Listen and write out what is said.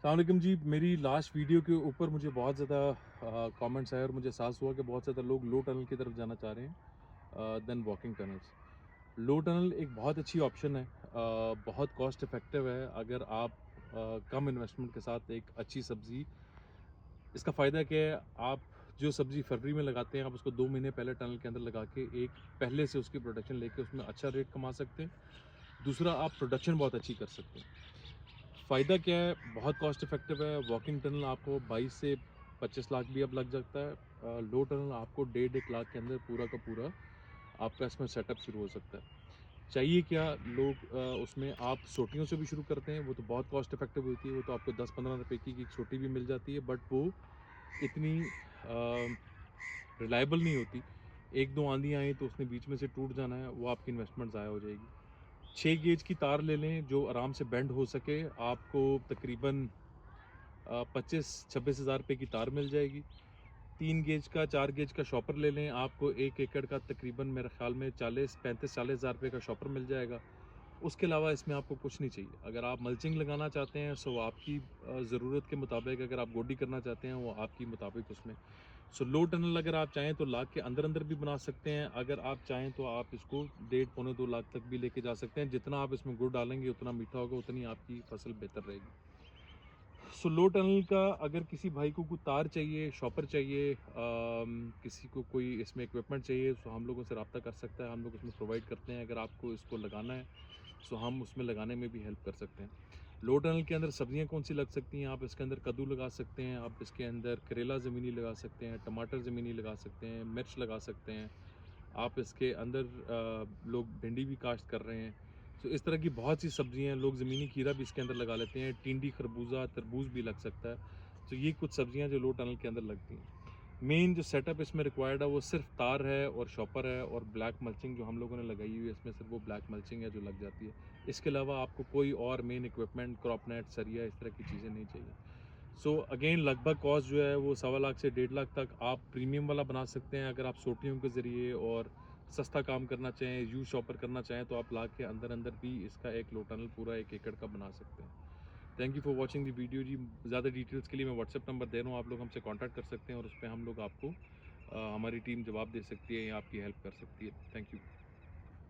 अस्सलाम वालेकुम जी। मेरी लास्ट वीडियो के ऊपर मुझे बहुत ज़्यादा कमेंट्स आए और मुझे एहसास हुआ कि बहुत ज़्यादा लोग लो टनल की तरफ जाना चाह रहे हैं then walking tunnels. Low tunnel एक बहुत अच्छी ऑप्शन है, बहुत कॉस्ट इफ़ेक्टिव है अगर आप कम इन्वेस्टमेंट के साथ एक अच्छी सब्ज़ी। इसका फ़ायदा क्या है, आप जो सब्ज़ी फरवरी में लगाते हैं, आप उसको 2 महीने पहले टनल के अंदर लगा के एक पहले से उसकी प्रोडक्शन लेके उसमें अच्छा रेट कमा सकते हैं। दूसरा, आप प्रोडक्शन बहुत अच्छी कर सकते हैं। फ़ायदा क्या है? बहुत कॉस्ट इफ़ेक्टिव है। वॉकिंग टनल आपको 22 से 25 लाख भी अब लग जाता है। लो टनल आपको डेढ़ 1 लाख के अंदर पूरा का पूरा आपका इसमें सेटअप शुरू हो सकता है। चाहिए क्या? लोग उसमें आप सोटियों से भी शुरू करते हैं, वो तो बहुत कॉस्ट इफ़ेक्टिव होती है, वो तो आपको 10-15 रुपए की एक सोटी भी मिल जाती है, बट वो इतनी रिलायबल नहीं होती। 1-2 आँधी आई तो उसने बीच में से टूट जाना है, वो आपकी इन्वेस्टमेंट ज़ाया हो जाएगी। 6 गेज की तार ले लें जो आराम से बेंड हो सके, आपको तकरीबन 25-26 हज़ार रुपए की तार मिल जाएगी। 3 गेज का 4 गेज का शॉपर ले लें, आपको 1 एकड़ का तकरीबन मेरे ख़्याल में 35-40 हज़ार रुपए का शॉपर मिल जाएगा। उसके अलावा इसमें आपको कुछ नहीं चाहिए। अगर आप मल्चिंग लगाना चाहते हैं सो आपकी ज़रूरत के मुताबिक, अगर आप गोडी करना चाहते हैं वो आपकी मुताबिक उसमें। सो लो टनल अगर आप चाहें तो लाख के अंदर-अंदर भी बना सकते हैं। अगर आप चाहें तो आप इसको डेढ़ पौने 2 लाख तक भी लेके जा सकते हैं। जितना आप इसमें गुड़ डालेंगे उतना मीठा होगा, उतनी आपकी फसल बेहतर रहेगी। सो लो टनल का अगर किसी भाई को कोई तार चाहिए, शॉपर चाहिए, किसी को कोई इसमें इक्विपमेंट चाहिए, सो हम लोगों से रब्ता कर सकता है। हम लोग उसमें प्रोवाइड करते हैं। अगर आपको इसको लगाना है सो हम उसमें लगाने में भी हेल्प कर सकते हैं। लो टनल के अंदर सब्जियां कौन सी लग सकती हैं? आप इसके अंदर कद्दू लगा सकते हैं, आप इसके अंदर करेला ज़मीनी लगा सकते हैं, टमाटर ज़मीनी लगा सकते हैं, मिर्च लगा सकते हैं। आप इसके अंदर लोग भिंडी भी काश्त कर रहे हैं। सो इस तरह की बहुत सी सब्जियां, लोग ज़मीनी खीरा भी इसके अंदर लगा लेते हैं, टिंडी, खरबूजा, तरबूज भी लग सकता है। तो ये कुछ सब्जियां जो लो टनल के अंदर लगती हैं। मेन जो सेटअप इसमें रिक्वायर्ड है वो सिर्फ तार है और शॉपर है और ब्लैक मल्चिंग जो हम लोगों ने लगाई हुई है, इसमें सिर्फ वो ब्लैक मल्चिंग है जो लग जाती है। इसके अलावा आपको कोई और मेन इक्विपमेंट, क्रॉप नेट, सरिया, इस तरह की चीज़ें नहीं चाहिए। सो अगेन लगभग कॉस्ट जो है वो 1.25 लाख से 1.5 लाख तक आप प्रीमियम वाला बना सकते हैं। अगर आप सोटियों के ज़रिए और सस्ता काम करना चाहें, यू शॉपर करना चाहें, तो आप लाख के अंदर-अंदर भी इसका एक लो टनल पूरा 1 एकड़ का बना सकते हैं। Thank you for watching the video जी। ज़्यादा डिटेल्स के लिए मैं व्हाट्सएप नंबर दे रहा हूँ, आप लोग हमसे कॉन्टैक्ट कर सकते हैं और उस पे हम लोग आपको हमारी टीम जवाब दे सकती है या आपकी हेल्प कर सकती है। Thank you.